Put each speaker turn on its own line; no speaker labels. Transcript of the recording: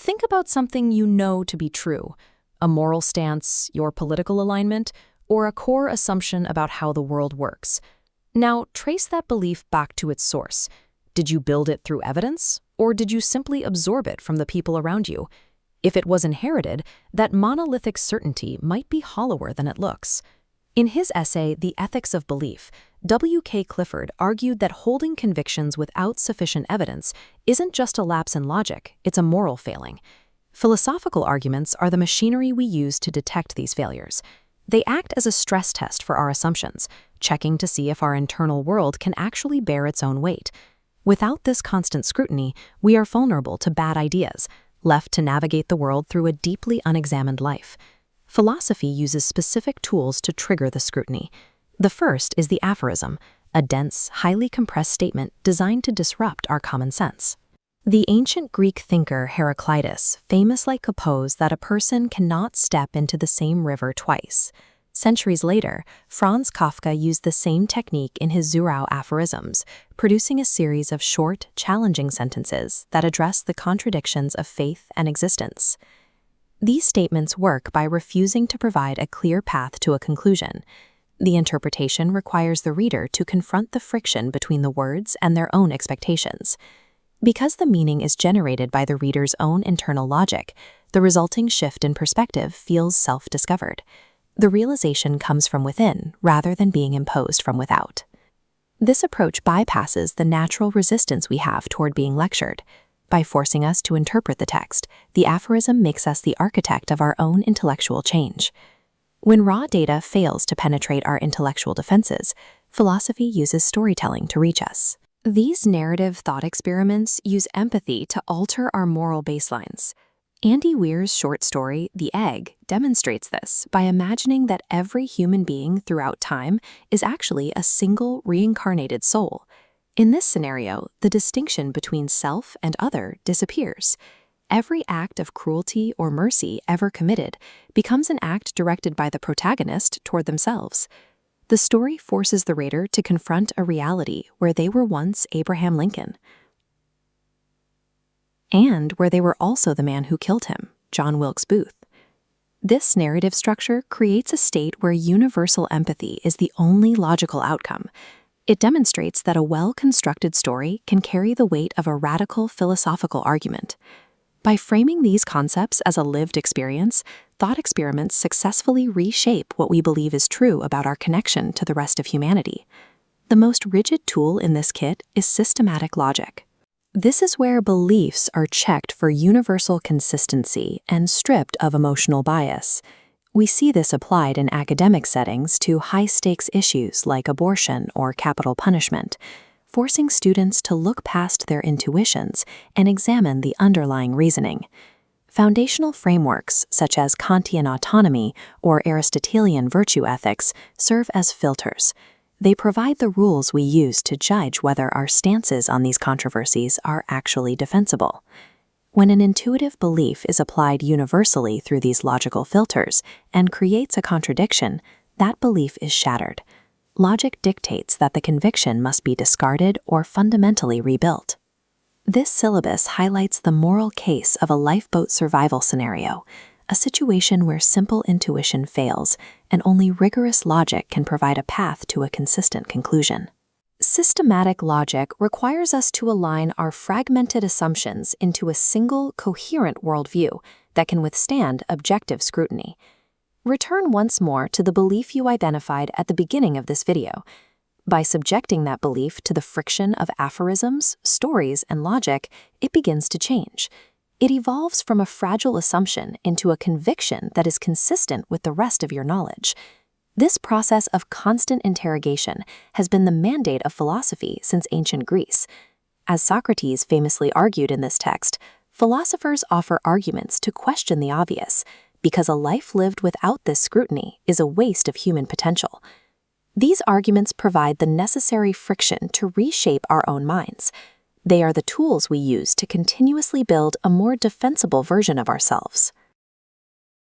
Think about something you know to be true, a moral stance, your political alignment, or a core assumption about how the world works. Now, trace that belief back to its source. Did you build it through evidence, or did you simply absorb it from the people around you? If it was inherited, that monolithic certainty might be hollower than it looks. In his essay, The Ethics of Belief, W.K. Clifford argued that holding convictions without sufficient evidence isn't just a lapse in logic, it's a moral failing. Philosophical arguments are the machinery we use to detect these failures. They act as a stress test for our assumptions, checking to see if our internal world can actually bear its own weight. Without this constant scrutiny, we are vulnerable to bad ideas, left to navigate the world through a deeply unexamined life. Philosophy uses specific tools to trigger the scrutiny. The first is the aphorism, a dense, highly compressed statement designed to disrupt our common sense. The ancient Greek thinker Heraclitus famously proposed that a person cannot step into the same river twice. Centuries later, Franz Kafka used the same technique in his Zurau aphorisms, producing a series of short, challenging sentences that address the contradictions of faith and existence. These statements work by refusing to provide a clear path to a conclusion. The interpretation requires the reader to confront the friction between the words and their own expectations. Because the meaning is generated by the reader's own internal logic, the resulting shift in perspective feels self-discovered. The realization comes from within rather than being imposed from without. This approach bypasses the natural resistance we have toward being lectured. By forcing us to interpret the text, the aphorism makes us the architect of our own intellectual change. When raw data fails to penetrate our intellectual defenses, philosophy uses storytelling to reach us. These narrative thought experiments use empathy to alter our moral baselines. Andy Weir's short story, The Egg, demonstrates this by imagining that every human being throughout time is actually a single reincarnated soul. In this scenario, the distinction between self and other disappears. Every act of cruelty or mercy ever committed becomes an act directed by the protagonist toward themselves. The story forces the reader to confront a reality where they were once Abraham Lincoln, and where they were also the man who killed him, John Wilkes Booth. This narrative structure creates a state where universal empathy is the only logical outcome. It demonstrates that a well-constructed story can carry the weight of a radical philosophical argument. By framing these concepts as a lived experience, thought experiments successfully reshape what we believe is true about our connection to the rest of humanity. The most rigid tool in this kit is systematic logic. This is where beliefs are checked for universal consistency and stripped of emotional bias. We see this applied in academic settings to high-stakes issues like abortion or capital punishment, forcing students to look past their intuitions and examine the underlying reasoning. Foundational frameworks such as Kantian autonomy or Aristotelian virtue ethics serve as filters. They provide the rules we use to judge whether our stances on these controversies are actually defensible. When an intuitive belief is applied universally through these logical filters and creates a contradiction, that belief is shattered. Logic dictates that the conviction must be discarded or fundamentally rebuilt. This syllabus highlights the moral case of a lifeboat survival scenario, a situation where simple intuition fails and only rigorous logic can provide a path to a consistent conclusion. Systematic logic requires us to align our fragmented assumptions into a single, coherent worldview that can withstand objective scrutiny. Return once more to the belief you identified at the beginning of this video. By subjecting that belief to the friction of aphorisms, stories, and logic, it begins to change. It evolves from a fragile assumption into a conviction that is consistent with the rest of your knowledge. This process of constant interrogation has been the mandate of philosophy since ancient Greece. As Socrates famously argued in this text, philosophers offer arguments to question the obvious, because a life lived without this scrutiny is a waste of human potential. These arguments provide the necessary friction to reshape our own minds. They are the tools we use to continuously build a more defensible version of ourselves.